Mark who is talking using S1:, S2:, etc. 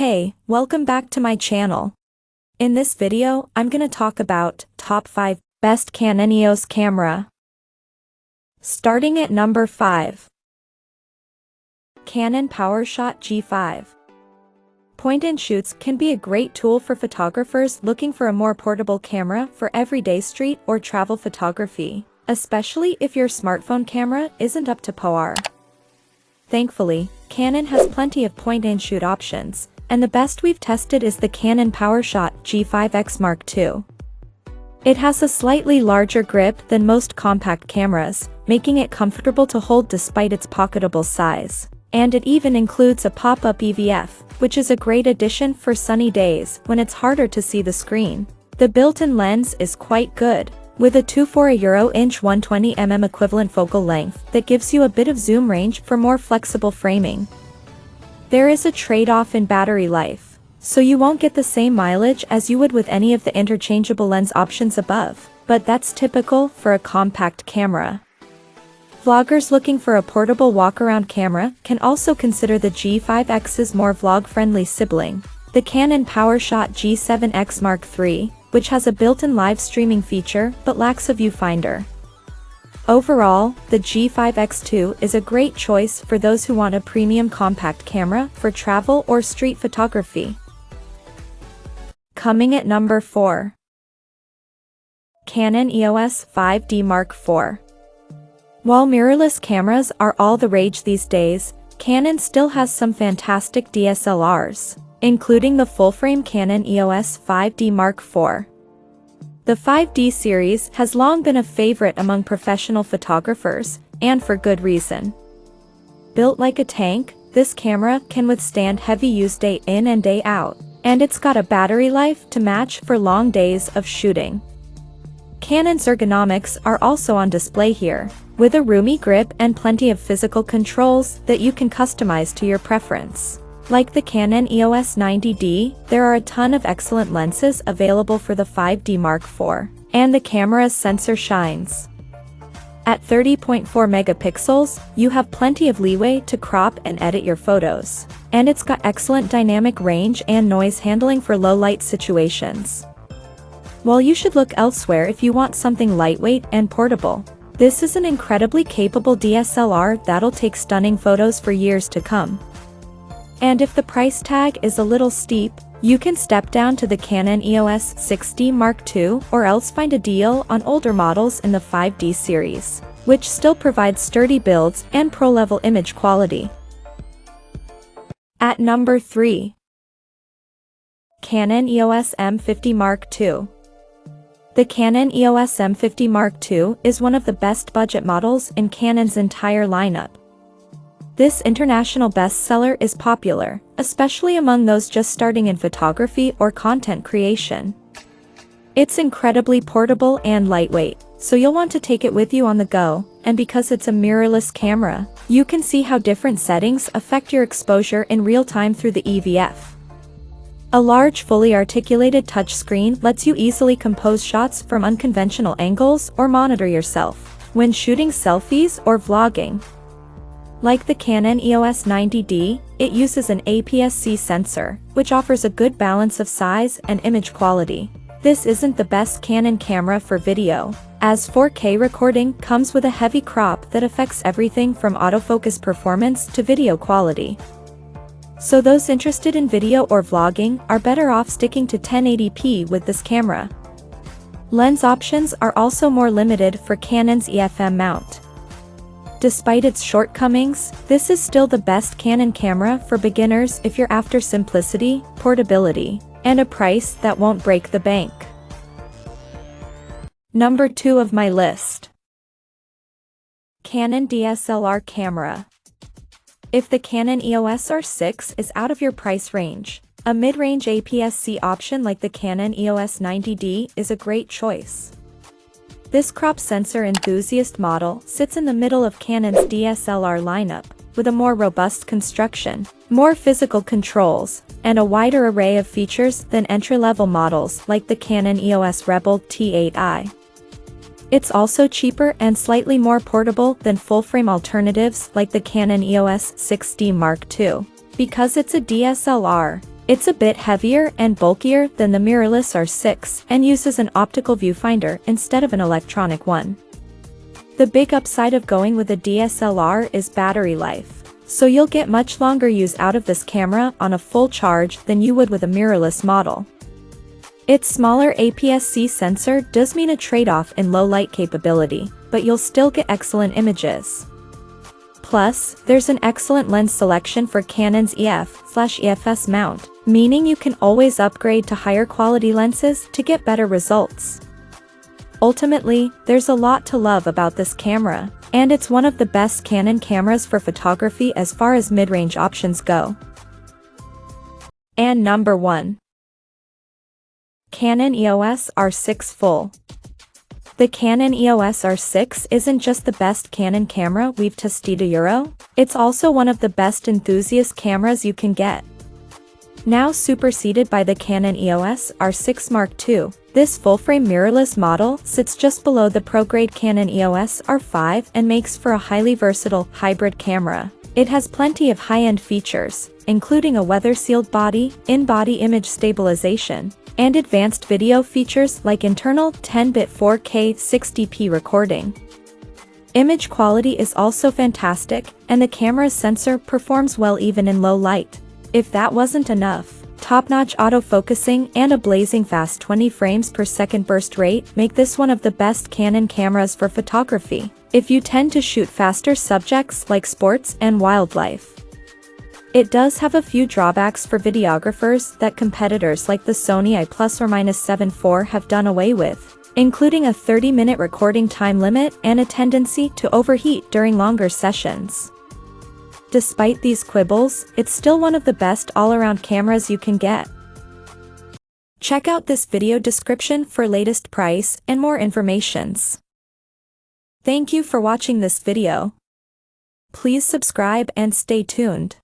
S1: Hey, welcome back to my channel. In this video, I'm gonna talk about top 5 best Canon EOS camera. Starting at number 5. Canon PowerShot G5. Point-and-shoots can be a great tool for photographers looking for a more portable camera for everyday street or travel photography, especially if your smartphone camera isn't up to par. Thankfully, Canon has plenty of point-and-shoot options, and the best we've tested is the Canon PowerShot G5X Mark II. It has a slightly larger grip than most compact cameras, making it comfortable to hold despite its pocketable size. And it even includes a pop-up EVF, which is a great addition for sunny days when it's harder to see the screen. The built-in lens is quite good, with a 2.4" 120mm equivalent focal length that gives you a bit of zoom range for more flexible framing. There is a trade-off in battery life, so you won't get the same mileage as you would with any of the interchangeable lens options above, but that's typical for a compact camera. Vloggers looking for a portable walk-around camera can also consider the G5X's more vlog-friendly sibling, the Canon PowerShot G7X Mark III, which has a built-in live streaming feature but lacks a viewfinder. Overall, the G5X2 is a great choice for those who want a premium compact camera for travel or street photography. Coming at number 4. Canon EOS 5D Mark IV. While mirrorless cameras are all the rage these days, Canon still has some fantastic DSLRs, including the full-frame Canon EOS 5D Mark IV. The 5D series has long been a favorite among professional photographers, and for good reason. Built like a tank, this camera can withstand heavy use day in and day out, and it's got a battery life to match for long days of shooting. Canon's ergonomics are also on display here, with a roomy grip and plenty of physical controls that you can customize to your preference. Like the Canon EOS 90D, there are a ton of excellent lenses available for the 5D Mark IV, and the camera's sensor shines. At 30.4 megapixels, you have plenty of leeway to crop and edit your photos, and it's got excellent dynamic range and noise handling for low-light situations. While you should look elsewhere if you want something lightweight and portable, this is an incredibly capable DSLR that'll take stunning photos for years to come. And if the price tag is a little steep, you can step down to the Canon EOS 6D Mark II or else find a deal on older models in the 5D series, which still provides sturdy builds and pro-level image quality. At number 3. Canon EOS M50 Mark II. The Canon EOS M50 Mark II is one of the best budget models in Canon's entire lineup. This international bestseller is popular, especially among those just starting in photography or content creation. It's incredibly portable and lightweight, so you'll want to take it with you on the go, and because it's a mirrorless camera, you can see how different settings affect your exposure in real time through the EVF. A large fully articulated touchscreen lets you easily compose shots from unconventional angles or monitor yourself when shooting selfies or vlogging. Like the Canon EOS 90D, it uses an APS-C sensor, which offers a good balance of size and image quality. This isn't the best Canon camera for video, as 4K recording comes with a heavy crop that affects everything from autofocus performance to video quality. So those interested in video or vlogging are better off sticking to 1080p with this camera. Lens options are also more limited for Canon's EFM mount. Despite its shortcomings, this is still the best Canon camera for beginners if you're after simplicity, portability, and a price that won't break the bank. Number 2 of my list. Canon DSLR camera. If the Canon EOS R6 is out of your price range, a mid-range APS-C option like the Canon EOS 90D is a great choice. This crop sensor enthusiast model sits in the middle of Canon's DSLR lineup, with a more robust construction, more physical controls, and a wider array of features than entry-level models like the Canon EOS Rebel T8i. It's also cheaper and slightly more portable than full-frame alternatives like the Canon EOS 6D Mark II. Because it's a DSLR, It's a bit heavier and bulkier than the mirrorless R6 and uses an optical viewfinder instead of an electronic one. The big upside of going with a DSLR is battery life, so you'll get much longer use out of this camera on a full charge than you would with a mirrorless model. Its smaller APS-C sensor does mean a trade-off in low light capability, but you'll still get excellent images. Plus, there's an excellent lens selection for Canon's EF/EFS mount, meaning you can always upgrade to higher quality lenses to get better results. Ultimately, there's a lot to love about this camera, and it's one of the best Canon cameras for photography as far as mid-range options go. And number 1. Canon EOS R6 Full. The Canon EOS R6 isn't just the best Canon camera we've tested Euro, it's also one of the best enthusiast cameras you can get. Now superseded by the Canon EOS R6 Mark II, this full-frame mirrorless model sits just below the pro-grade Canon EOS R5 and makes for a highly versatile hybrid camera. It has plenty of high-end features, including a weather-sealed body, in-body image stabilization, and advanced video features like internal 10-bit 4K 60p recording. Image quality is also fantastic, and the camera's sensor performs well even in low light. If that wasn't enough, top-notch autofocusing and a blazing fast 20 frames per second burst rate make this one of the best Canon cameras for photography, if you tend to shoot faster subjects like sports and wildlife. It does have a few drawbacks for videographers that competitors like the Sony I+/7 IV have done away with, including a 30-minute recording time limit and a tendency to overheat during longer sessions. Despite these quibbles, it's still one of the best all-around cameras you can get. Check out this video description for latest price and more informations. Thank you for watching this video. Please subscribe and stay tuned.